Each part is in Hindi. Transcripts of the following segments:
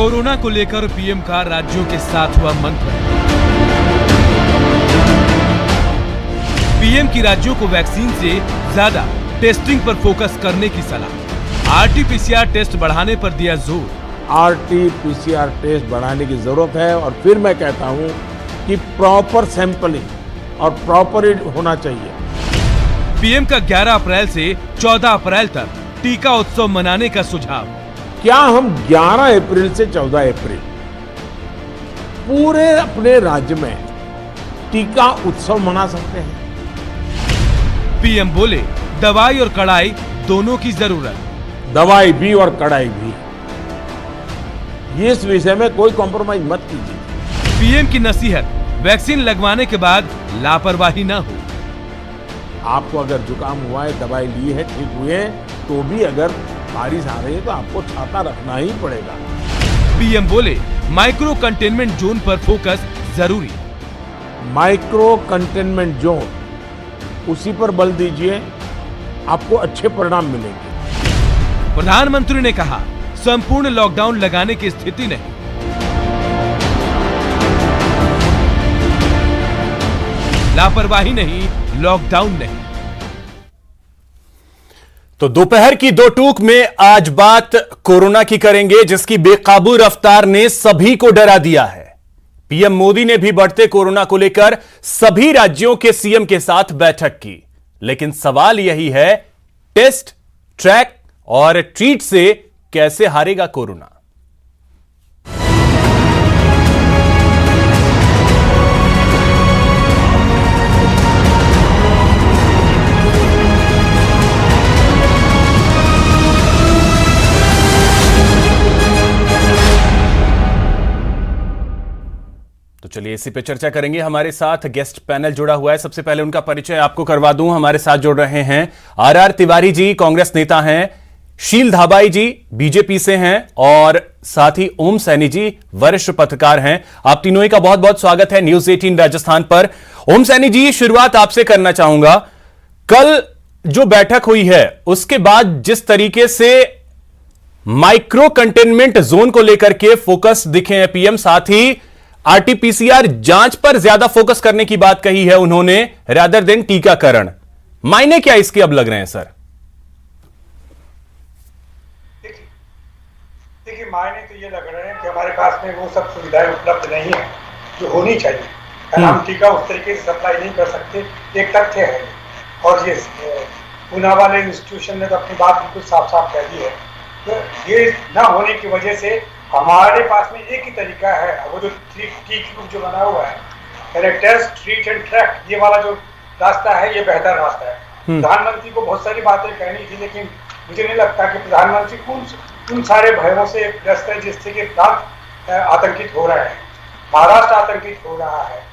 कोरोना को लेकर पीएम का राज्यों के साथ हुआ मंथन। पीएम की राज्यों को वैक्सीन से ज्यादा टेस्टिंग पर फोकस करने की सलाह। आरटीपीसीआर टेस्ट बढ़ाने पर दिया जोर। आरटीपीसीआर टेस्ट बढ़ाने की जरूरत है और फिर मैं कहता हूं कि प्रॉपर सैंपलिंग और प्रॉपर होना चाहिए। पीएम का 11 अप्रैल से 14 अप्रैल तक टीका उत्सव मनाने का सुझाव। क्या हम 11 अप्रैल से 14 अप्रैल पूरे अपने राज्य में टीका उत्सव मना सकते हैं? पीएम बोले दवाई और कड़ाई दोनों की जरूरत। दवाई भी और कड़ाई भी, इस विषय में कोई कॉम्प्रोमाइज मत कीजिए। पीएम की नसीहत, वैक्सीन लगवाने के बाद लापरवाही ना हो। आपको अगर जुकाम हुआ है, दवाई ली है, ठीक हुए हैं, तो भी अगर बारिश आ रही है तो आपको छाता रखना ही पड़ेगा। पीएम बोले माइक्रो कंटेनमेंट जोन पर फोकस जरूरी। माइक्रो कंटेनमेंट जोन, उसी पर बल दीजिए, आपको अच्छे परिणाम मिलेंगे। प्रधानमंत्री ने कहा संपूर्ण लॉकडाउन लगाने की स्थिति नहीं। लापरवाही नहीं, लॉकडाउन नहीं। तो दोपहर की दो टूक में आज बात कोरोना की करेंगे, जिसकी बेकाबू रफ्तार ने सभी को डरा दिया है। पीएम मोदी ने भी बढ़ते कोरोना को लेकर सभी राज्यों के सीएम के साथ बैठक की, लेकिन सवाल यही है, टेस्ट, ट्रैक और ट्रीट से कैसे हारेगा कोरोना? तो चलिए इसी पे चर्चा करेंगे। हमारे साथ गेस्ट पैनल जुड़ा हुआ है। सबसे पहले उनका परिचय आपको करवा दूं। हमारे साथ जुड़ रहे हैं आरआर तिवारी जी, कांग्रेस नेता हैं, शील धाबाई जी बीजेपी से हैं, और साथ ही ओम सैनी जी वरिष्ठ पत्रकार हैं। आप तीनों का बहुत बहुत स्वागत है न्यूज 18 राजस्थान पर। ओम सैनी जी, शुरुआत आपसे करना चाहूंगा। कल जो बैठक हुई है उसके बाद जिस तरीके से माइक्रो कंटेनमेंट जोन को लेकर के फोकस दिखे हैं पीएम, साथ ही आरटीपीसीआर जांच पर ज्यादा फोकस करने की बात कही है उन्होंने, रादर देन टीकाकरण। मायने क्या इसके अब लग रहे हैं सर? देखिए, मायने तो ये लग रहे हैं कि हमारे पास में वो सब सुविधाएं उपलब्ध नहीं है जो होनी चाहिए। हम टीका उस तरीके से सप्लाई नहीं कर सकते, एक तथ्य है। और ये पूना वाले इंस्टीट्यूशन ने तो अपनी बात बिल्कुल साफ साफ कह दी है। तो ये ना होने की वजह से हमारे पास में एक ही तरीका है, वो जो टी क्यूब जो बना हुआ है, टेस्ट, ट्रीट एंड ट्रैक, ये वाला जो रास्ता है ये बेहतर रास्ता है। प्रधानमंत्री को बहुत सारी बातें कहनी थी, लेकिन मुझे नहीं लगता कि प्रधानमंत्री उन सारे भयों से ग्रस्त है जिससे कि प्रांत आतंकित हो रहा है। महाराष्ट्र आतंकित हो रहा है,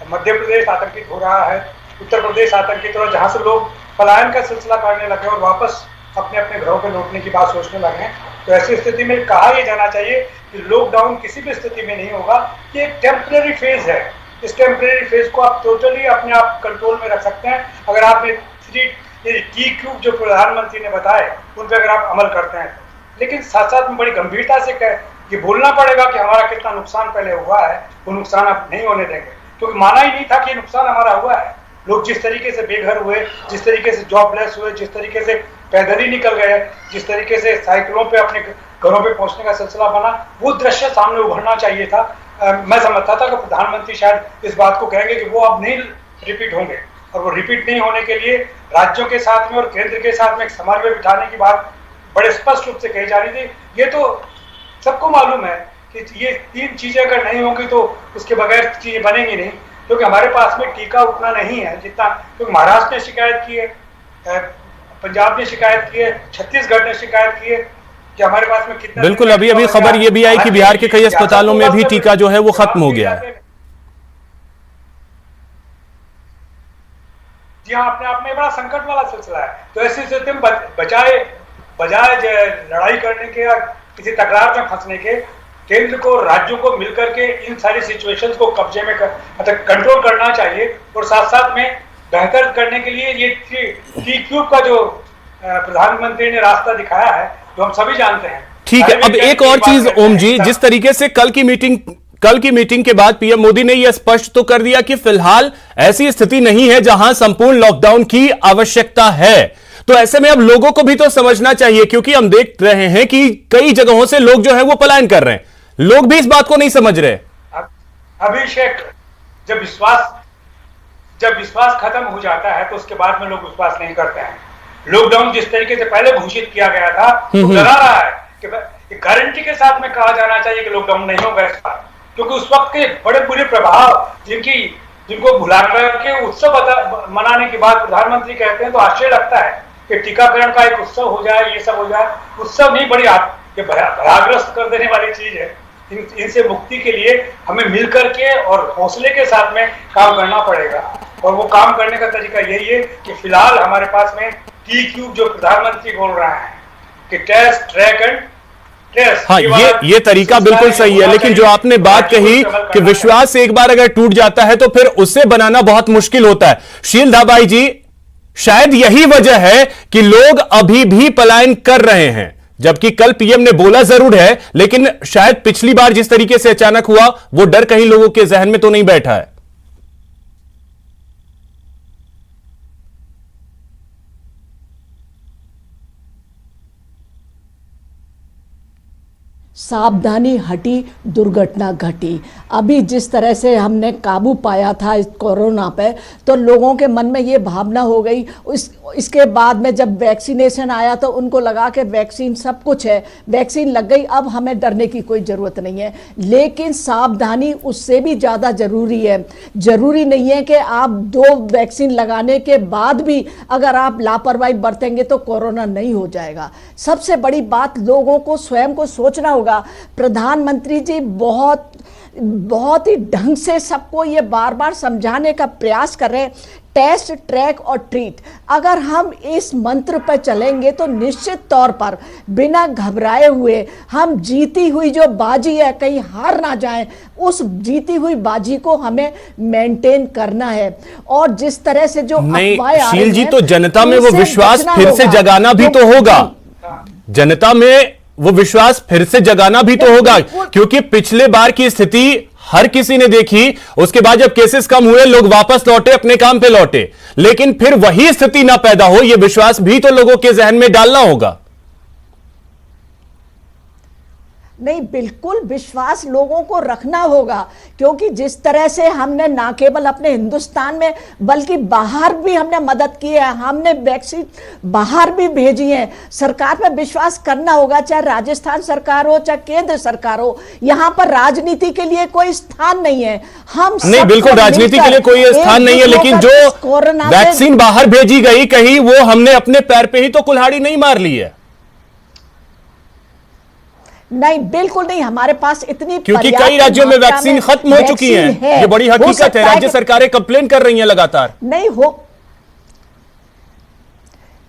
मध्य प्रदेश आतंकित हो रहा है, उत्तर प्रदेश आतंकित हो रहा है, जहाँ से लोग पलायन का सिलसिला करने लगे और वापस अपने अपने घरों पर लौटने की बात सोचने लगे। तो ऐसी स्थिति में कहा यह जाना चाहिए कि लॉकडाउन किसी भी स्थिति में नहीं होगा, ये एक टेम्परेरी फेज है। इस टेम्परेरी फेज को आप टोटली अपने आप कंट्रोल में रख सकते हैं अगर आपने टी क्यूब जो प्रधानमंत्री ने बताए उन पर अगर आप अमल करते हैं। लेकिन साथ साथ में बड़ी गंभीरता से ये बोलना पड़ेगा कि हमारा कितना नुकसान पहले हुआ है, वो नुकसान अब नहीं होने देंगे, क्योंकि माना ही नहीं था कि नुकसान हमारा हुआ है। लोग जिस तरीके से बेघर हुए, जिस तरीके से जॉबलेस हुए, जिस तरीके से पैदल ही निकल गए, जिस तरीके से साइकिलों पे अपने घरों पे पहुंचने का सिलसिला बना, वो दृश्य सामने उभरना चाहिए था। मैं समझता था कि प्रधानमंत्री शायद इस बात को कहेंगे कि वो अब नहीं रिपीट होंगे, और वो रिपीट नहीं होने के लिए राज्यों के साथ में और केंद्र के साथ में एक समन्वय बिठाने की बात बड़े स्पष्ट रूप से कही जा रही थी। ये तो सबको मालूम है कि ये तीन चीजें अगर नहीं होंगी तो उसके बगैर चीजें बनेंगी नहीं, क्योंकि हमारे पास में टीका उतना नहीं है जितना, क्योंकि महाराष्ट्र ने शिकायत की है, पंजाब ने शिकायत की है, छत्तीसगढ़ ने शिकायत की है कि हमारे पास में कितना। बिल्कुल, अभी खबर ये भी आई कि बिहार के कई अस्पतालों में भी टीका जो है वो खत्म हो गया है। जी हाँ, अपने आप में बड़ा संकट वाला सिलसिला है। तो ऐसी स्थिति में बजाय लड़ाई करने के या किसी तकरार में फंसने के, केंद्र को राज्यों को मिलकर के इन सारी सिचुएशंस को कब्जे में मतलब कंट्रोल करना चाहिए, और साथ साथ में बेहतर करने के लिए ये टी क्यूब का जो प्रधानमंत्री ने रास्ता दिखाया है, जो हम सभी जानते हैं, ठीक है, अब एक और चीज ओम जी, जिस तरीके से कल की मीटिंग के बाद पीएम मोदी ने यह स्पष्ट तो कर दिया कि फिलहाल ऐसी स्थिति नहीं है जहां संपूर्ण लॉकडाउन की आवश्यकता है, तो ऐसे में अब लोगों को भी तो समझना चाहिए, क्योंकि हम देख रहे हैं कि कई जगहों से लोग जो है वो पलायन कर रहे हैं, लोग भी इस बात को नहीं समझ रहे। अभिषेक, जब विश्वास खत्म हो जाता है तो उसके बाद में लोग विश्वास नहीं करते हैं। लॉकडाउन जिस तरीके से पहले घोषित किया गया था, तो डरा रहा है कि गारंटी के साथ में कहा जाना चाहिए कि लॉकडाउन नहीं होगा इस बार, क्योंकि उस वक्त के बड़े बुरे प्रभाव जिनको भुला के उत्सव मनाने के बाद प्रधानमंत्री कहते हैं तो आश्चर्य लगता है कि टीकाकरण का एक उत्सव हो जाए, ये सब हो जाए। उत्सव नहीं, बड़ी भयाग्रस्त कर देने वाली चीज है। इनसे मुक्ति के लिए हमें मिलकर के और हौसले के साथ में काम करना पड़ेगा, और वो काम करने का तरीका यही है कि फिलहाल हमारे पास में T-Cube जो प्रधानमंत्री बोल रहा है कि टेस्ट, ट्रैक एंड ट्रेस, हाँ, ये तरीका बिल्कुल सही है, लेकिन जो आपने बात कही कि विश्वास एक बार अगर टूट जाता है तो फिर उसे बनाना बहुत मुश्किल होता है। शील धाबाई जी, शायद यही वजह है कि लोग अभी भी पलायन कर रहे हैं, जबकि कल पीएम ने बोला जरूर है, लेकिन शायद पिछली बार जिस तरीके से अचानक हुआ वो डर कहीं लोगों के जहन में तो नहीं बैठा है। सावधानी हटी, दुर्घटना घटी। अभी जिस तरह से हमने काबू पाया था इस कोरोना पे, तो लोगों के मन में ये भावना हो गई। इसके बाद में जब वैक्सीनेशन आया तो उनको लगा कि वैक्सीन सब कुछ है, वैक्सीन लग गई, अब हमें डरने की कोई ज़रूरत नहीं है। लेकिन सावधानी उससे भी ज़्यादा ज़रूरी है। ज़रूरी नहीं है कि आप 2 वैक्सीन लगाने के बाद भी अगर आप लापरवाही बरतेंगे तो कोरोना नहीं हो जाएगा। सबसे बड़ी बात लोगों को स्वयं को सोचना होगा। प्रधानमंत्री जी बहुत ही ढंग से सबको ये बार बार समझाने का प्रयास कर रहे हैं, टेस्ट, ट्रैक और ट्रीट। अगर हम इस मंत्र पर चलेंगे तो निश्चित तौर पर बिना घबराए हुए हम जीती हुई जो बाजी है, कहीं हार ना जाएं, उस जीती हुई बाजी को हमें मेंटेन करना है। और जिस तरह से जो नहीं शील जी, तो जनता में वो विश्वास फिर से जगाना भी तो होगा, जनता में वो विश्वास फिर से जगाना भी तो होगा, क्योंकि पिछले बार की स्थिति हर किसी ने देखी। उसके बाद जब केसेस कम हुए, लोग वापस लौटे, अपने काम पे लौटे, लेकिन फिर वही स्थिति ना पैदा हो, यह विश्वास भी तो लोगों के जहन में डालना होगा। नहीं, बिल्कुल विश्वास लोगों को रखना होगा, क्योंकि जिस तरह से हमने ना केवल अपने हिंदुस्तान में बल्कि बाहर भी हमने मदद की है, हमने वैक्सीन बाहर भी भेजी है। सरकार पर विश्वास करना होगा, चाहे राजस्थान सरकार हो चाहे केंद्र सरकार हो। यहाँ पर राजनीति के लिए कोई स्थान नहीं है। हम नहीं, बिल्कुल राजनीति के लिए कोई स्थान नहीं है, लेकिन जो वैक्सीन बाहर भेजी गई, कहीं वो हमने अपने पैर पे ही तो कुल्हाड़ी नहीं मार ली है। नहीं, बिल्कुल नहीं, हमारे पास इतनी, क्योंकि कई राज्यों में वैक्सीन खत्म हो चुकी है। ये बड़ी हकीकत है, राज्य सरकारें कंप्लेन कर रही हैं लगातार।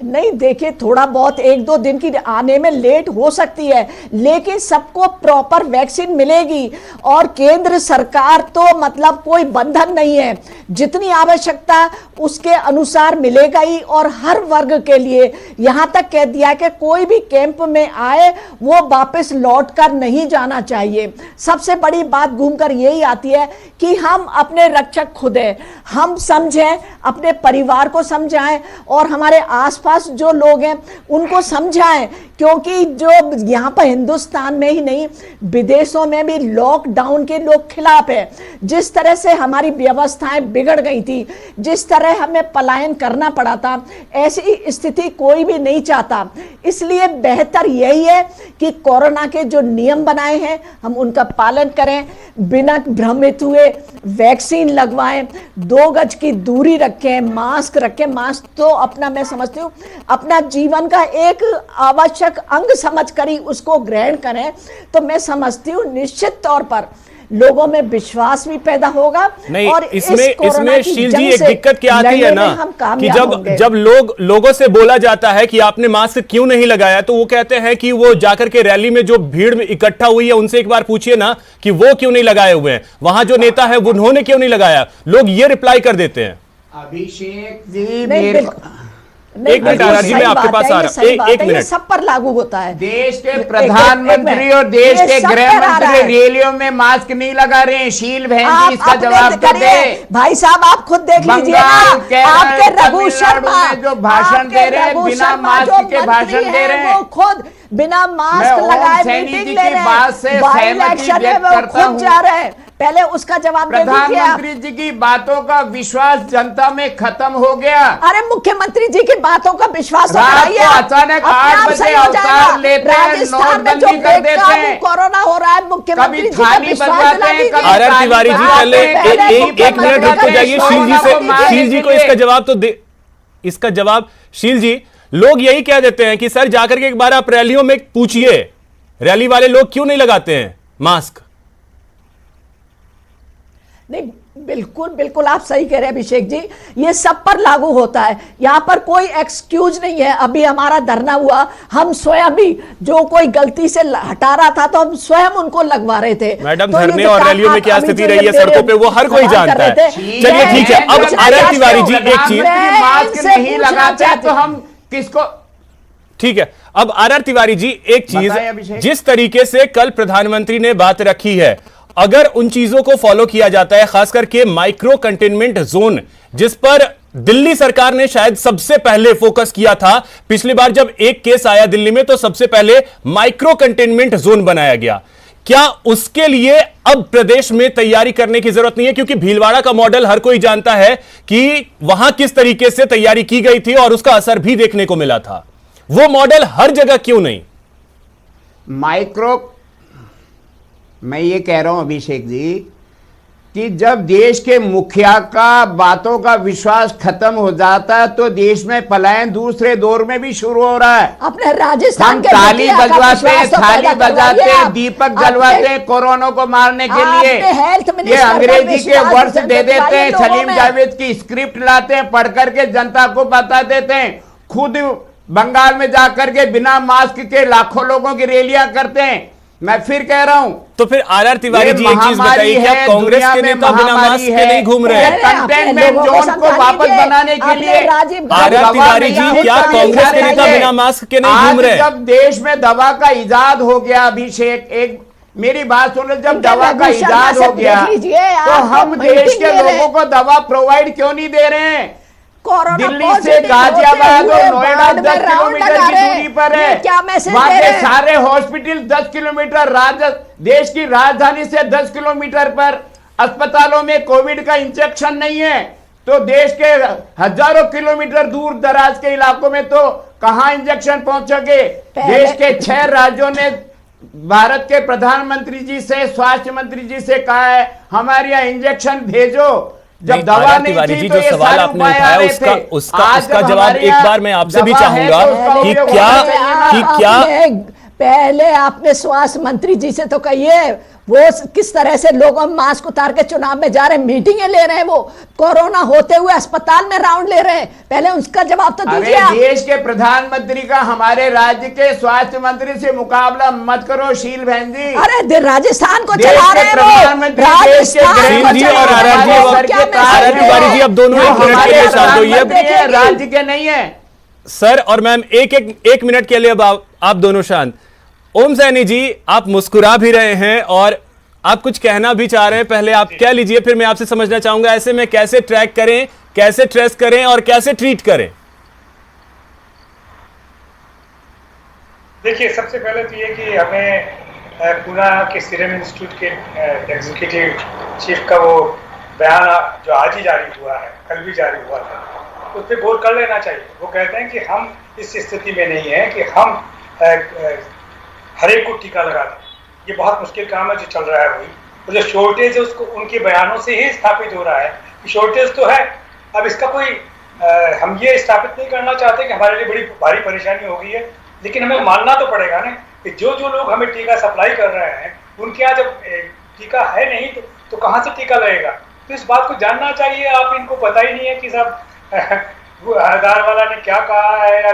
नहीं देखिए, थोड़ा बहुत 1-2 दिन की आने में लेट हो सकती है, लेकिन सबको प्रॉपर वैक्सीन मिलेगी। और केंद्र सरकार तो मतलब कोई बंधन नहीं है, जितनी आवश्यकता उसके अनुसार मिलेगा ही। और हर वर्ग के लिए यहां तक कह दिया कि कोई भी कैंप में आए वो वापस लौट कर नहीं जाना चाहिए। सबसे बड़ी बात घूमकर यही आती है कि हम अपने रक्षक खुद हैं, हम समझें, अपने परिवार को समझाएं और हमारे आसपास जो लोग हैं उनको समझाएं, क्योंकि जो यहाँ पर हिंदुस्तान में ही नहीं विदेशों में भी लॉकडाउन के लोग खिलाफ है। जिस तरह से हमारी व्यवस्थाएं बिगड़ गई थी, जिस तरह हमें पलायन करना पड़ा था, ऐसी स्थिति कोई भी नहीं चाहता। इसलिए बेहतर यही है कि कोरोना के जो नियम बनाए हैं हम उनका पालन करें, बिना भ्रमित हुए वैक्सीन लगवाएं, 2 गज की दूरी रखें, मास्क रखें। मास्क तो अपना, मैं समझती हूँ, अपना जीवन का एक आवश्यक अंग समझकर ही उसको ग्रहण करें, तो मैं समझती हूँ निश्चित तौर पर लोगों में विश्वास भी पैदा होगा। नहीं, और इसमें शील जी एक दिक्कत क्या आती है ना, कि जब लोगों से बोला जाता है कि आपने मास्क क्यों नहीं लगाया, तो वो कहते हैं कि वो जाकर के रैली में जो भीड़ में इकट्ठा हुई है उनसे एक बार पूछिए ना कि वो क्यों नहीं लगाए हुए हैं, वहां जो नेता है उन्होंने क्यों नहीं लगाया। लोग ये रिप्लाई कर देते हैं। अभिषेक जी, एक मिनट आर जी, मैं आपके पास आ रहा हूं, एक मिनट। सब पर लागू होता है। देश के प्रधानमंत्री और देश के गृह मंत्री रैलियों में मास्क नहीं लगा रहे हैं। शील बहन जी इसका जवाब तो दे। भाई साहब आप खुद देख लीजिए ना, आपके रघु शर्मा जो भाषण दे रहे हैं बिना मास्क के भाषण दे रहे हैं, वो खुद बिना मास्क लगाए मीटिंग ले रहे हैं, बाई इलेक्शन में वो खुद जा रहे हैं। पहले उसका जवाब दे दीजिए आप। प्रधानमंत्री जी की बातों का विश्वास जनता में खत्म हो गया। अरे मुख्यमंत्री जी की बातों का विश्वास अचानक 8 बजे अवतार लेते हैं, नोटबंदी कर देते हैं, कोरोना हो रहा है, मुख्यमंत्री कभी थाली बजवाते हैं, कभी आर तिवारी जी पहले एक मिनट रुक तो जाइए। शील जी से, शील जी को इसका जवाब तो दे, इसका जवाब शील जी। लोग यही कह देते हैं कि सर जाकर के एक बार आप रैलियों में पूछिए, रैली वाले लोग क्यों नहीं लगाते हैं मास्क। नहीं, बिल्कुल बिल्कुल आप सही कह रहे हैं अभिषेक जी, ये सब पर लागू होता है, यहां पर कोई एक्सक्यूज नहीं है। अभी हमारा धरना हुआ, हम स्वयं भी जो कोई गलती से हटा रहा था तो हम स्वयं उनको लगवा रहे थे। मैडम तो धरने और रैलियों में क्या स्थिति रही है सड़कों पे वो हर कोई जानता है। चलिए ठीक है, अब आर तिवारी जी एक चीज, मास्क नहीं लगाते तो हम किसको, ठीक है, अब आर तिवारी जी एक चीज, जिस तरीके से कल प्रधानमंत्री ने बात रखी है, अगर उन चीजों को फॉलो किया जाता है, खास करके माइक्रो कंटेनमेंट जोन, जिस पर दिल्ली सरकार ने शायद सबसे पहले फोकस किया था। पिछली बार जब एक केस आया दिल्ली में तो सबसे पहले माइक्रो कंटेनमेंट जोन बनाया गया। क्या उसके लिए अब प्रदेश में तैयारी करने की जरूरत नहीं है? क्योंकि भीलवाड़ा का मॉडल हर कोई जानता है कि वहां किस तरीके से तैयारी की गई थी और उसका असर भी देखने को मिला था। वो मॉडल हर जगह क्यों नहीं? मैं ये कह रहा हूं अभिषेक जी कि जब देश के मुखिया का बातों का विश्वास खत्म हो जाता है तो देश में पलायन दूसरे दौर में भी शुरू हो रहा है। अपने राजस्थान हम के ताली बजवाते हैं, तो थाली बजाते हैं, दीपक जलवाते हैं कोरोना को मारने के लिए। ये अंग्रेजी के वर्ड्स दे देते हैं, सलीम जावेद की स्क्रिप्ट लाते हैं, पढ़ करके जनता को बता देते हैं। खुद बंगाल में जाकर के बिना मास्क के लाखों लोगों की रैलियां करते हैं। मैं फिर कह रहा हूं, तो फिर आर तिवारी जी एक चीज बताइए, क्या कांग्रेस के नेता बिना मास्क के नहीं घूम रहे हैं? कंटेनमेंट जोन को वापस बनाने के लिए आर तिवारी जी, क्या कांग्रेस के नेता बिना मास्क के नहीं घूम रहे हैं? जब देश में दवा का इजाद हो गया, अभिषेक एक मेरी बात सुनो, जब दवा का इजाद हो गया तो हम देश के लोगों को दवा प्रोवाइड क्यों नहीं दे रहे हैं? दिल्ली से गाजियाबाद और नोएडा 10 किलोमीटर की दूरी पर है, वहां के सारे हॉस्पिटल 10 किलोमीटर, देश की राजधानी से 10 किलोमीटर पर अस्पतालों में कोविड का इंजेक्शन नहीं है, तो देश के हजारों किलोमीटर दूर दराज के इलाकों में तो कहां इंजेक्शन पहुंचोगे? देश के 6 राज्यों ने भारत के प्रधानमंत्री जी से, स्वास्थ्य मंत्री जी से कहा है हमारे यहाँ इंजेक्शन भेजो। जब दवा नहीं थी तो ये सवाल आपने उठाया, उसका जवाब एक बार मैं आपसे भी चाहूंगा कि क्या पहले आपने स्वास्थ्य मंत्री जी से तो कहिए वो किस तरह से लोग मास्क उतार के चुनाव में जा रहे हैं, मीटिंगें ले रहे हैं, वो कोरोना होते हुए अस्पताल में राउंड ले रहे हैं। पहले उसका जवाब तो दीजिए आप। देश के प्रधानमंत्री का हमारे राज्य के स्वास्थ्य मंत्री से मुकाबला मत करो शील बहन जी। अरे राजस्थान को चला रहे हैं प्रधानमंत्री और आर तिवारी जी अब दोनों राज्य के नहीं है सर और मैम। एक मिनट के लिए आप दोनों शांत। ओम सैनी जी, आप मुस्कुरा भी रहे हैं और आप कुछ कहना भी चाह रहे हैं, पहले आप कह लीजिए, फिर मैं आपसे समझना चाहूंगा ऐसे में कैसे ट्रैक करें, कैसे ट्रेस करें और कैसे ट्रीट करें। देखिए, सबसे पहले तो ये कि हमें पुणे के सीरम इंस्टीट्यूट के एग्जीक्यूटिव चीफ का वो बयान जो आज ही जारी हुआ है, कल भी जारी हुआ था, उस पर गौर कर लेना चाहिए। वो कहते हैं कि हम इस स्थिति में नहीं है कि हम हर एक को टीका लगा दें। ये बहुत मुश्किल काम है जो चल रहा है वही, और जो शॉर्टेज है उसको उनके बयानों से ही स्थापित हो रहा है कि शॉर्टेज तो है। अब इसका कोई हम ये स्थापित नहीं करना चाहते कि हमारे लिए बड़ी भारी परेशानी हो गई है, लेकिन हमें मानना तो पड़ेगा ना कि जो लोग हमें टीका सप्लाई कर रहे हैं उनके यहाँ जब टीका है नहीं तो कहाँ से टीका लगेगा? तो इस बात को जानना चाहिए। आप इनको पता ही नहीं है कि सब हरदार वाला ने क्या कहा है या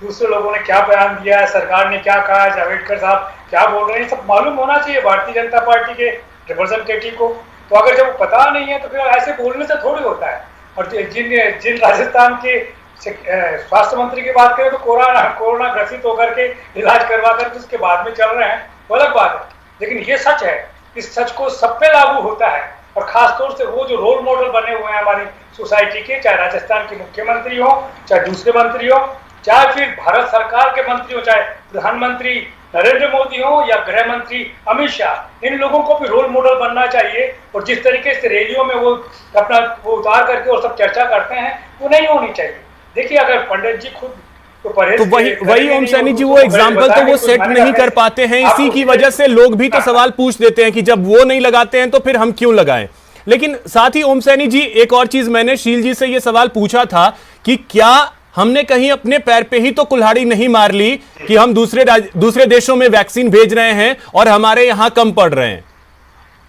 दूसरे लोगों ने क्या बयान दिया है, सरकार ने क्या कहा है, जावड़ेकर साहब क्या बोल रहे हैं, सब मालूम होना चाहिए भारतीय जनता पार्टी के रिप्रेजेंटेटिव को। तो अगर जब पता नहीं है तो फिर ऐसे बोलने से थोड़ी होता है। और जिन राजस्थान के स्वास्थ्य मंत्री की बात करें तो कोरोना ग्रसित होकर के इलाज करवा कर उसके बाद में चल रहे हैं, वो अलग बात है। लेकिन ये सच है, इस सच को सब पे लागू होता है, और खासतौर से वो जो रोल मॉडल बने हुए हैं हमारी सोसाइटी के, चाहे राजस्थान के मुख्यमंत्री हो, चाहे दूसरे मंत्री हो, चाहे फिर भारत सरकार के मंत्री हो, चाहे प्रधानमंत्री नरेंद्र मोदी हो या गृह मंत्री अमित शाह, इन लोगों को भी रोल मॉडल बनना चाहिए। और जिस तरीके से रैलियों में वो अपना वो उतार करके और सब चर्चा करते हैं, वो नहीं होनी चाहिए। देखिए, अगर पंडित जी खुद तो वही ओम सैनी जी वो एग्जाम्पल तो वो सेट नहीं कर पाते हैं, इसी की वजह से लोग भी तो सवाल पूछ देते हैं कि जब वो नहीं लगाते हैं तो फिर हम क्यों लगाएं। लेकिन साथ ही ओम सैनी जी, एक और चीज मैंने शील जी से ये सवाल पूछा था कि क्या हमने कहीं अपने पैर पे ही तो कुल्हाड़ी नहीं मार ली कि हम दूसरे देशों में वैक्सीन भेज रहे हैं और हमारे यहां कम पड़ रहे हैं?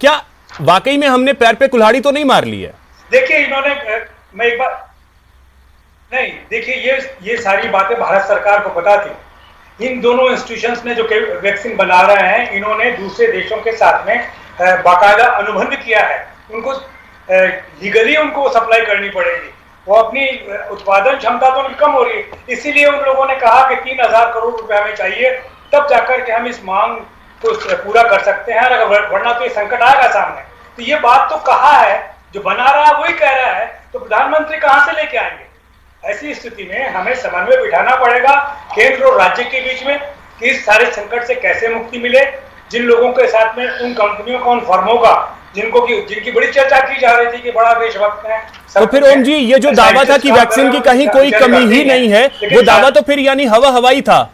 क्या वाकई में हमने पैर पे कुल्हाड़ी तो नहीं मार ली है? देखिए, इन्होंने मैं एक बार नहीं, देखिए ये सारी बातें भारत सरकार को पता थी। इन दोनों इंस्टीट्यूशंस ने जो वैक्सीन बना रहे हैं, इन्होंने दूसरे देशों के साथ में बाकायदा अनुबंध किया है। उनको लीगली उनको सप्लाई करनी पड़ेगी, वो अपनी उत्पादन क्षमता तो उनकी कम हो रही है, इसीलिए उन लोगों ने कहा कि 3,000 करोड़ रुपए हमें चाहिए, तब जाकर के हम इस मांग को पूरा कर सकते हैं, अगर वरना तो ये संकट आएगा सामने। तो ये बात तो कहा है, जो बना रहा है वही कह रहा है, तो प्रधानमंत्री कहां से लेके आएंगे? ऐसी स्थिति में हमें समन्वय बिठाना पड़ेगा केंद्र और राज्य के बीच में कि इस सारे संकट से कैसे मुक्ति मिले। जिन लोगों के साथ में, उन कंपनियों का, उन फर्मों का जिनकी बड़ी चर्चा की जा रही थी कि बड़ा देशभक्त है, तो फिर ओम जी ये जो दावा था कि वैक्सीन की कहीं कोई कमी ही नहीं है, वो दावा तो फिर यानी हवाई था।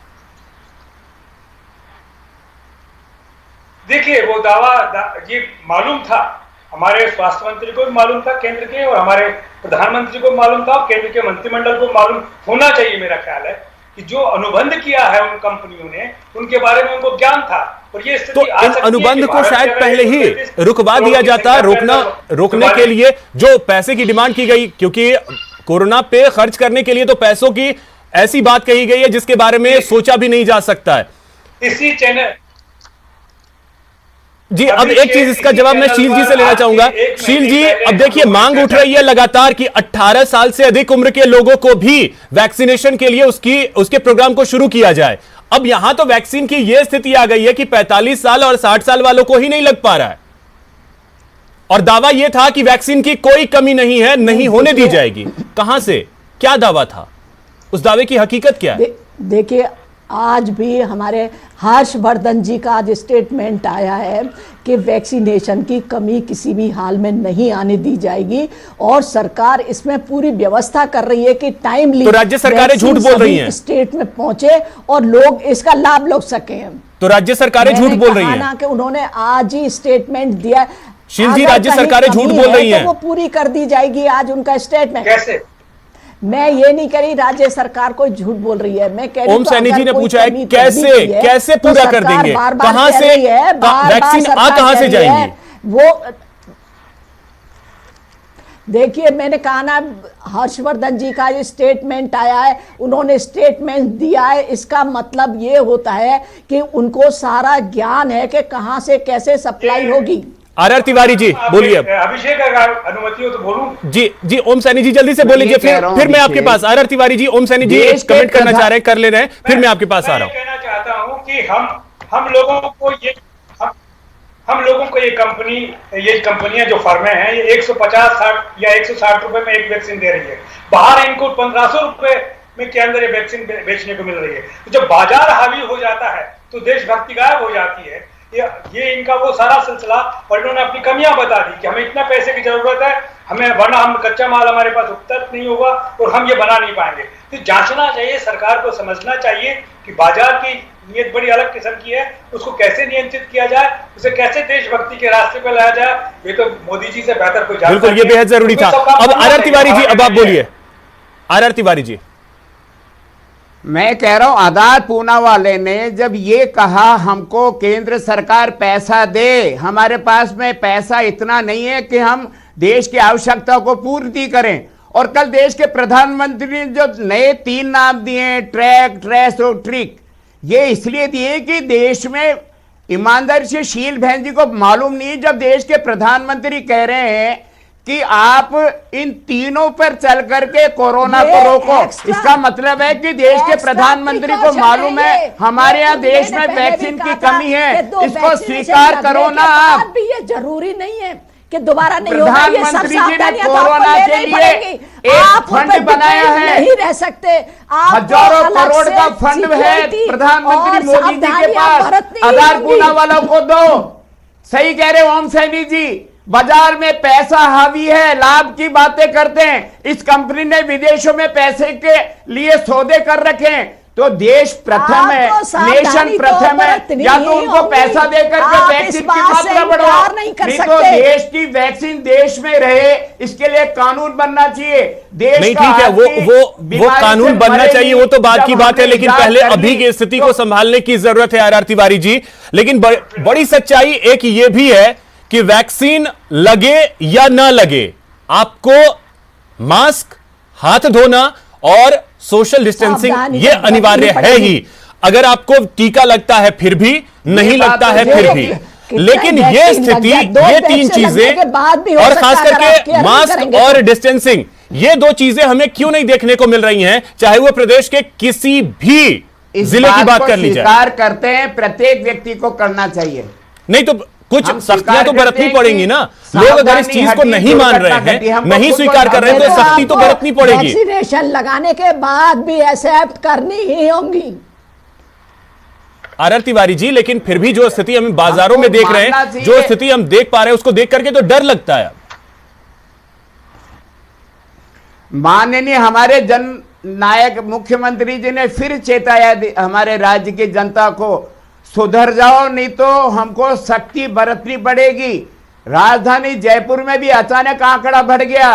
देखिए, वो दावा ये मालूम था, हमारे स्वास्थ्य मंत्री को भी मालूम था केंद्र के, और हमारे प्रधानमंत्री को मालूम था, और केंद्र के मंत्रिमंडल को मालूम होना चाहिए। मेरा ख्याल है कि जो अनुबंध किया है उन कंपनियों ने, उनके बारे में उनको ज्ञान था। और ये तो इन अनुबंध को शायद पहले ही रुकवा दिया जाता, रोकने के लिए जो पैसे की डिमांड की गई, क्योंकि कोरोना पे खर्च करने के लिए तो पैसों की ऐसी बात कही गई है जिसके बारे में सोचा भी नहीं जा सकता है। इसी चैनल जी, अब एक चीज इसका जवाब मैं शील जी से लेना चाहूंगा। शील जी, अब देखिए मांग उठ रही है लगातार कि 18 साल से अधिक उम्र के लोगों को भी वैक्सीनेशन के लिए उसके प्रोग्राम को शुरू किया जाए। अब यहां तो वैक्सीन की यह स्थिति आ गई है कि 45 साल और 60 साल वालों को ही नहीं लग पा रहा है, और दावा यह था कि वैक्सीन की कोई कमी नहीं है, नहीं होने दी जाएगी। कहां से, क्या दावा था, उस दावे की हकीकत क्या है? देखिए, आज भी हमारे हर्षवर्धन जी का आज स्टेटमेंट आया है कि वैक्सीनेशन की कमी किसी भी हाल में नहीं आने दी जाएगी, और सरकार इसमें पूरी व्यवस्था कर रही है कि टाइमली तो राज्य सरकारें झूठ बोल रही हैं, स्टेट में पहुंचे और लोग इसका लाभ ले सकें। तो राज्य सरकारें झूठ बोल रही हैं कि उन्होंने आज ही स्टेटमेंट दिया। शील जी, राज्य सरकारें झूठ बोल रही हैं, तो वो पूरी कर दी जाएगी आज उनका स्टेटमेंट। कैसे? मैं ये नहीं कह रही राज्य सरकार कोई झूठ बोल रही है, मैं कह रही ओम सैनी जी ने पूछा है कैसे पूरा कर देंगे, कहां से वैक्सीन कहां से जाएंगी? वो देखिए, मैंने कहा ना, हर्षवर्धन जी का ये स्टेटमेंट आया है, उन्होंने स्टेटमेंट दिया है, इसका मतलब ये होता है कि उनको सारा ज्ञान है कि कहां से कैसे सप्लाई होगी। आर तिवारी जी बोलिए। अभिषेक, अगर अनुमति हो तो बोलूं? जी ओम सैनी जी जल्दी से बोलिए, फिर मैं आपके पास। आर तिवारी जी, ओम सैनी जी कमेंट करना चाह रहे हैं, कर ले रहे हैं, फिर मैं आपके पास आ रहा हूं। कहना चाहता हूं कि हम लोगों को ये कंपनियां जो फर्में हैं, ये 150-60 या 160 रुपए में एक वैक्सीन दे रही है, बाहर इनको 1500 रुपए में के अंदर ये वैक्सीन बेचने को मिल रही है। तो जब बाजार हावी हो जाता है तो देशभक्ति गायब हो जाती है। ये इनका वो सारा सिलसिला, और इन्होंने अपनी कमियां बता दी कि हमें इतना पैसे की जरूरत है, हमें वरना हम कच्चा माल हमारे पास उपलब्ध नहीं होगा और हम ये बना नहीं पाएंगे। तो जांचना चाहिए, सरकार को समझना चाहिए कि बाजार की नीयत बड़ी अलग किस्म की है, उसको कैसे नियंत्रित किया जाए, उसे कैसे देशभक्ति के रास्ते पर लाया जाए, ये तो मोदी जी से बेहतर कोई जानता नहीं। बिल्कुल, ये बेहद जरूरी था। अब आर तिवारी जी, अब आप बोलिए। आर तिवारी जी, मैं कह रहा हूं, आजाद पूना वाले ने जब ये कहा हमको केंद्र सरकार पैसा दे, हमारे पास में पैसा इतना नहीं है कि हम देश की आवश्यकता को पूर्ति करें, और कल देश के प्रधानमंत्री ने जो नए 3 नाम दिए, ट्रैक, ट्रेस और ट्रिक, ये इसलिए दिए कि देश में ईमानदारी से शील बहन जी को मालूम नहीं, जब देश के प्रधानमंत्री कह रहे हैं कि आप इन तीनों पर चल करके कोरोना को रोको। इसका मतलब है कि देश के प्रधानमंत्री को मालूम है हमारे यहाँ देश में वैक्सीन की कमी है, इसको स्वीकार करो ना। आप भी ये जरूरी नहीं है कि दोबारा नहीं होगा। प्रधानमंत्री जी ने कोरोना के लिए एक फंड बनाया है, नहीं रह सकते। हजारों करोड़ का फंड है प्रधानमंत्री मोदी जी के पास। आधार पूनावाला को दो। सही कह रहे ओम सैनी जी, बाजार में पैसा हावी है, लाभ की बातें करते हैं। इस कंपनी ने विदेशों में पैसे के लिए सौदे कर रखे हैं, तो देश प्रथम है, नेशन प्रथम है। या तो उनको पैसा देकर के वैक्सीन की मात्रा बढ़ाओ, नहीं तो देश की वैक्सीन देश में रहे, इसके लिए कानून बनना चाहिए। देश नहीं, ठीक है, वो कानून बनना चाहिए, वो तो बात की बात है, लेकिन पहले अभी की स्थिति को संभालने की जरूरत है आर तिवारी जी। लेकिन बड़ी सच्चाई एक ये भी है कि वैक्सीन लगे या ना लगे, आपको मास्क, हाथ धोना और सोशल डिस्टेंसिंग ये अनिवार्य है ही। अगर आपको टीका लगता है फिर भी, नहीं लगता है फिर भी, लेकिन ये स्थिति, ये तीन चीजें और खास करके मास्क और डिस्टेंसिंग, ये दो चीजें हमें क्यों नहीं देखने को मिल रही हैं, चाहे वो प्रदेश के किसी भी जिले की बात कर लीजिए। स्वीकार करते हैं, प्रत्येक व्यक्ति को करना चाहिए। नहीं तो कुछ सख्तियां तो बरतनी पड़ेंगी ना। लोग अगर इस चीज को नहीं मान रहे हैं, नहीं स्वीकार कर रहे हैं, तो सख्ती तो बरतनी पड़ेगी। वैक्सीनेशन लगाने के बाद भी एक्सेप्ट करनी ही होंगी आर तिवारी जी। लेकिन फिर भी जो स्थिति हम बाजारों में देख रहे हैं, जो स्थिति हम देख पा रहे हैं, उसको देख करके तो डर लगता है। माननीय हमारे जन नायक मुख्यमंत्री जी ने फिर चेताया हमारे राज्य की जनता को, सुधर जाओ नहीं तो हमको सख्ती बरतनी पड़ेगी। राजधानी जयपुर में भी अचानक आंकड़ा बढ़ गया,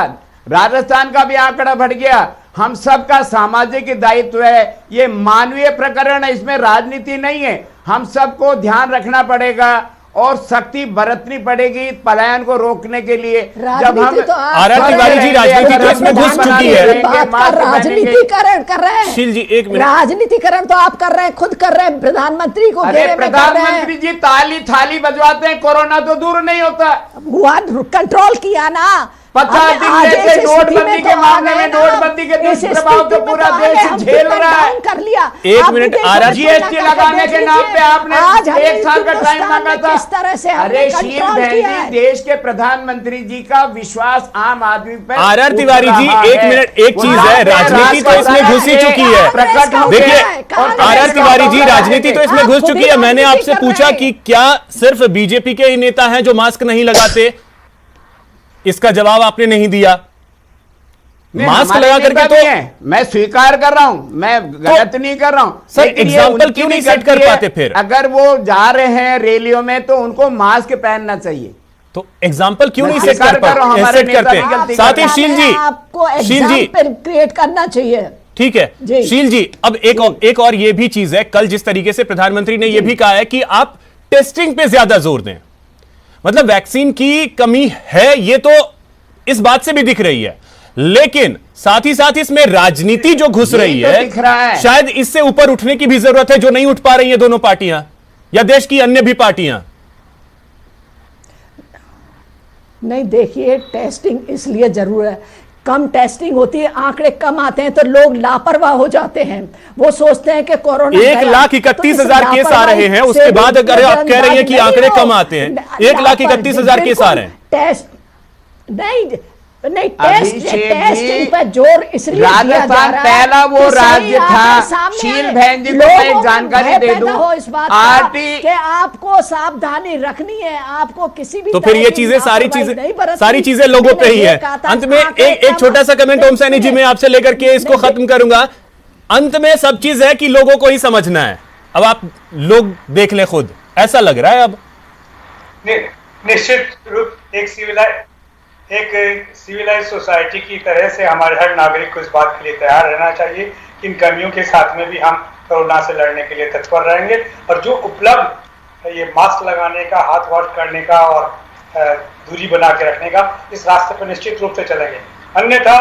राजस्थान का भी आंकड़ा बढ़ गया। हम सबका सामाजिक दायित्व है, ये मानवीय प्रकरण है, इसमें राजनीति नहीं है। हम सबको ध्यान रखना पड़ेगा और सख्ती बरतनी पड़ेगी पलायन को रोकने के लिए। जब हम आर तिवारी जी, राजनीति तो इसमें घुस चुकी है। राजनीतिकरण कर रहे हैं शील जी, एक मिनट। राजनीतिकरण तो आप कर रहे हैं, खुद कर रहे हैं, प्रधानमंत्री को घेरे में कर रहे हैं। प्रधानमंत्री जी ताली थाली बजवाते हैं, कोरोना तो दूर नहीं होता। हुआ, कंट्रोल किया ना। 50 दिन लेते नोटबंदी के मामले में, नोटबंदी के दुष्प्रभाव तो पूरा देश झेल रहा है। कर लिया। एक मिनट, जीएसटी लगाने के नाम पे आपने 1 साल का टाइम मांगा था। किस तरह से अरे शील बहन जी, देश के प्रधानमंत्री जी का विश्वास आम आदमी पे आर तिवारी जी, एक मिनट, एक चीज है, राजनीति तो इसमें घुस ही चुकी है। देखिए आर तिवारी जी, राजनीति तो इसमें घुस चुकी है। मैंने आपसे पूछा कि क्या सिर्फ बीजेपी के ही नेता हैं जो मास्क नहीं लगाते, इसका जवाब आपने नहीं दिया। मास्क लगा करके तो मैं स्वीकार कर रहा हूं, मैं गलत नहीं कर रहा हूं। सर एग्जाम्पल क्यों नहीं सेट कर पाते फिर? अगर वो जा रहे हैं रैलियों में तो उनको मास्क पहनना चाहिए। तो एग्जाम्पल क्यों नहीं सेट कर पाते? सेट करते। साथ ही शील जी, आपको एग्जाम्पल क्रिएट करना चाहिए। ठीक है शील जी, अब एक और ये भी चीज है, कल जिस तरीके से प्रधानमंत्री ने यह भी कहा है कि आप टेस्टिंग पे ज्यादा जोर दें, मतलब वैक्सीन की कमी है, ये तो इस बात से भी दिख रही है, लेकिन साथ ही साथ इसमें राजनीति जो घुस रही तो दिख रहा है। शायद इससे ऊपर उठने की भी जरूरत है, जो नहीं उठ पा रही है दोनों पार्टियां या देश की अन्य भी पार्टियां। नहीं, देखिए टेस्टिंग इसलिए जरूर है, कम टेस्टिंग होती है, आंकड़े कम आते हैं तो लोग लापरवाह हो जाते हैं। वो सोचते हैं कि कोरोना 1,31,000 केस आ रहे हैं, उसके बाद अगर आप कह रही हैं कि आंकड़े कम आते हैं, 1,31,000 केस आ रहे हैं। टेस्ट नहीं, टेस्टिंग पर जोर इसलिए राजस्थान पहला वो राज्य था। शील बहन जी को मैं एक जानकारी दे दूं, इस बात कि आपको सावधानी रखनी है, आपको किसी भी तो फिर ये चीजें सारी चीजें लोगों पे ही है। अंत में एक छोटा सा कमेंट ओम सैनी जी मैं आपसे लेकर के इसको खत्म करूंगा। अंत में सब चीज है कि लोगों को ही समझना है, अब आप लोग देख ले खुद, ऐसा लग रहा है अब। निश्चित रूप एक सिविलाइज सोसाइटी की तरह से हमारे हर नागरिक को इस बात के लिए तैयार रहना चाहिए कि इन कमियों के साथ में भी हम कोरोना से लड़ने के लिए तत्पर रहेंगे, और जो उपलब्ध ये मास्क लगाने का, हाथ वॉश करने का और दूरी बना के रखने का, इस रास्ते पर निश्चित रूप से चलेंगे। अन्यथा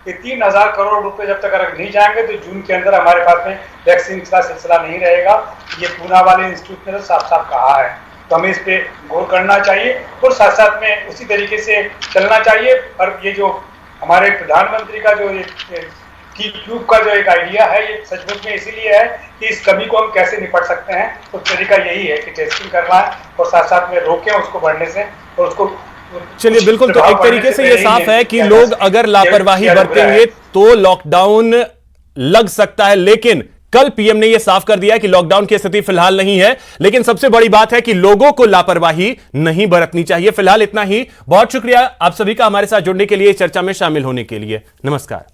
ये 3,000 करोड़ रुपए जब तक अगर नहीं जाएंगे तो जून के अंदर हमारे पास में वैक्सीन का सिलसिला नहीं रहेगा। ये पूना वाले इंस्टीट्यूट ने तो साफ साफ कहा है। तो हमें इस पे गौर करना चाहिए और साथ साथ में उसी तरीके से चलना चाहिए। और ये जो हमारे प्रधानमंत्री का जो की ट्यूब का जो एक आइडिया है, ये सचमुच में इसीलिए है कि इस कमी को हम कैसे निपट सकते हैं। तो तरीका यही है कि टेस्टिंग करना है और साथ साथ में रोकें उसको बढ़ने से और उसको। चलिए बिल्कुल, तो एक तरीके से ये साफ है कि लोग अगर लापरवाही बरतेंगे तो लॉकडाउन लग सकता है, लेकिन कल पीएम ने यह साफ कर दिया कि लॉकडाउन की स्थिति फिलहाल नहीं है। लेकिन सबसे बड़ी बात है कि लोगों को लापरवाही नहीं बरतनी चाहिए। फिलहाल इतना ही। बहुत शुक्रिया आप सभी का हमारे साथ जुड़ने के लिए, चर्चा में शामिल होने के लिए। नमस्कार।